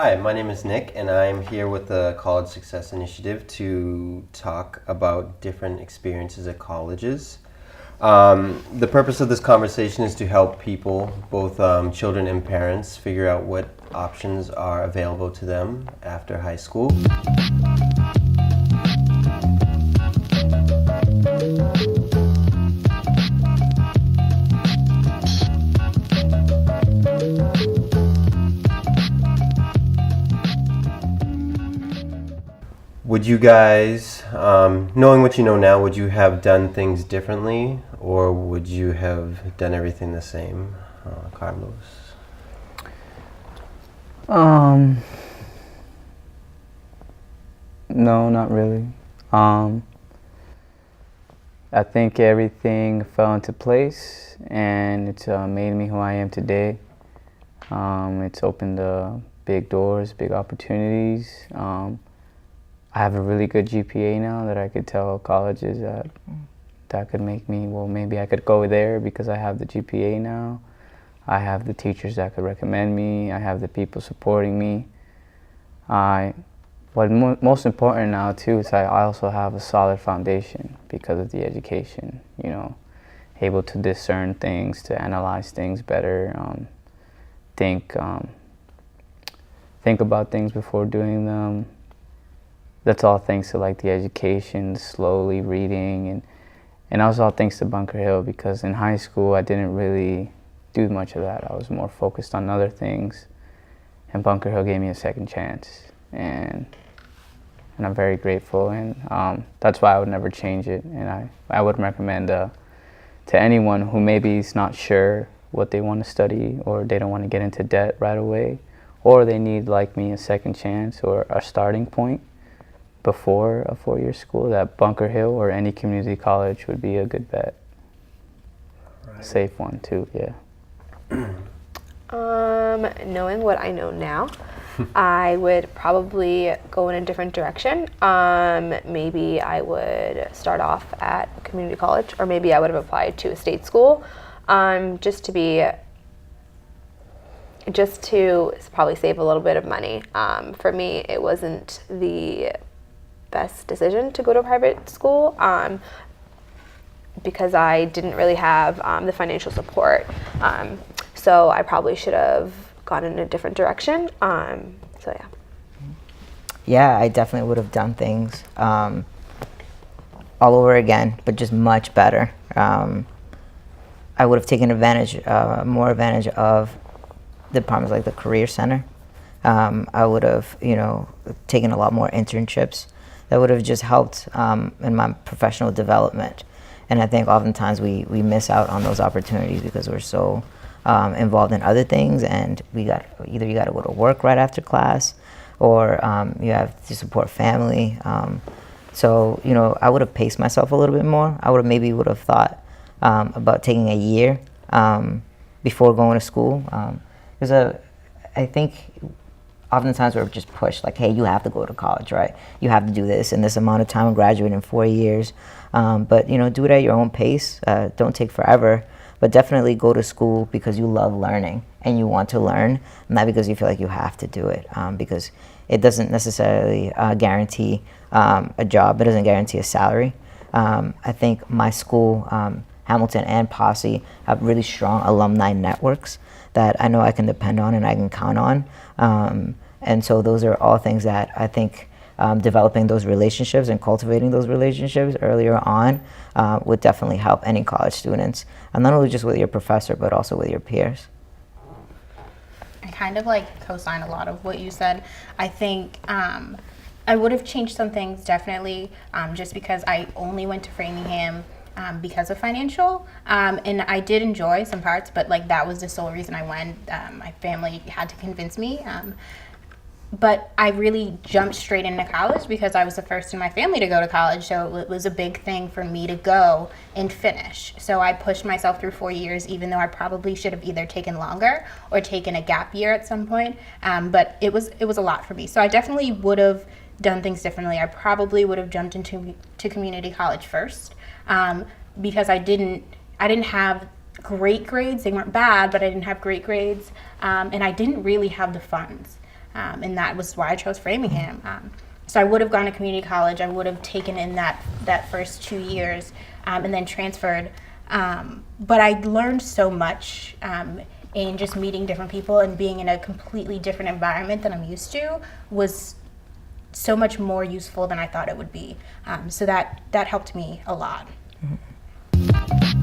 Hi, my name is Nick, and I'm here with the College Success Initiative to talk about different experiences at colleges. The purpose of this conversation is to help people, both children and parents, figure out what options are available to them after high school. Would you guys, knowing what you know now, would you have done things differently, or would you have done everything the same, Carlos? Um, no, not really. Um, I think everything fell into place, and it's made me who I am today. It's opened big doors, big opportunities. I have a really good GPA now that I could tell colleges that could make me, well, maybe I could go there because I have the GPA now. I have the teachers that could recommend me. I have the people supporting me. Most important now too is I also have a solid foundation because of the education. Able to discern things, to analyze things better, think about things before doing them. That's all thanks to the education, slowly reading, and also all thanks to Bunker Hill, because in high school I didn't really do much of that. I was more focused on other things, and Bunker Hill gave me a second chance, and I'm very grateful, and that's why I would never change it. And I would recommend to anyone who maybe is not sure what they want to study, or they don't want to get into debt right away, or they need, like me, a second chance or a starting point before a four-year school, that Bunker Hill or any community college would be a good bet. Right. Safe one too, yeah. Knowing what I know now, I would probably go in a different direction. Maybe I would start off at community college, or maybe I would have applied to a state school, just to probably save a little bit of money. For me, it wasn't the best decision to go to a private school because I didn't really have the financial support. So I probably should have gone in a different direction. So yeah. Yeah, I definitely would have done things all over again, but just much better. I would have taken more advantage of the departments like the Career Center. I would have, taken a lot more internships. That would have just helped in my professional development. And I think oftentimes we miss out on those opportunities because we're so involved in other things, and either you got to go to work right after class, or you have to support family. So I would have paced myself a little bit more. I would have thought about taking a year before going to school, because I think oftentimes we're just pushed like, hey, you have to go to college, right? You have to do this in this amount of time and graduate in 4 years. But do it at your own pace. Don't take forever, but definitely go to school because you love learning and you want to learn, not because you feel like you have to do it, because it doesn't necessarily guarantee a job. It doesn't guarantee a salary. I think my school, Hamilton and Posse, have really strong alumni networks that I know I can depend on and I can count on. And so those are all things that I think developing those relationships and cultivating those relationships earlier on would definitely help any college students, and not only just with your professor, but also with your peers. I kind of co-sign a lot of what you said. I think I would have changed some things definitely, just because I only went to Framingham because of financial, and I did enjoy some parts, but that was the sole reason I went. My family had to convince me, but I really jumped straight into college because I was the first in my family to go to college, so it was a big thing for me to go and finish. So I pushed myself through 4 years, even though I probably should have either taken longer or taken a gap year at some point, but it was a lot for me. So I definitely would have done things differently. I probably would have jumped into community college first, because I didn't have great grades. They weren't bad, but I didn't have great grades, and I didn't really have the funds. and that was why I chose Framingham. So I would have gone to community college. I would have taken in that first 2 years, and then transferred. But I learned so much in just meeting different people and being in a completely different environment than I'm used to was so much more useful than I thought it would be. So that helped me a lot. Mm-hmm.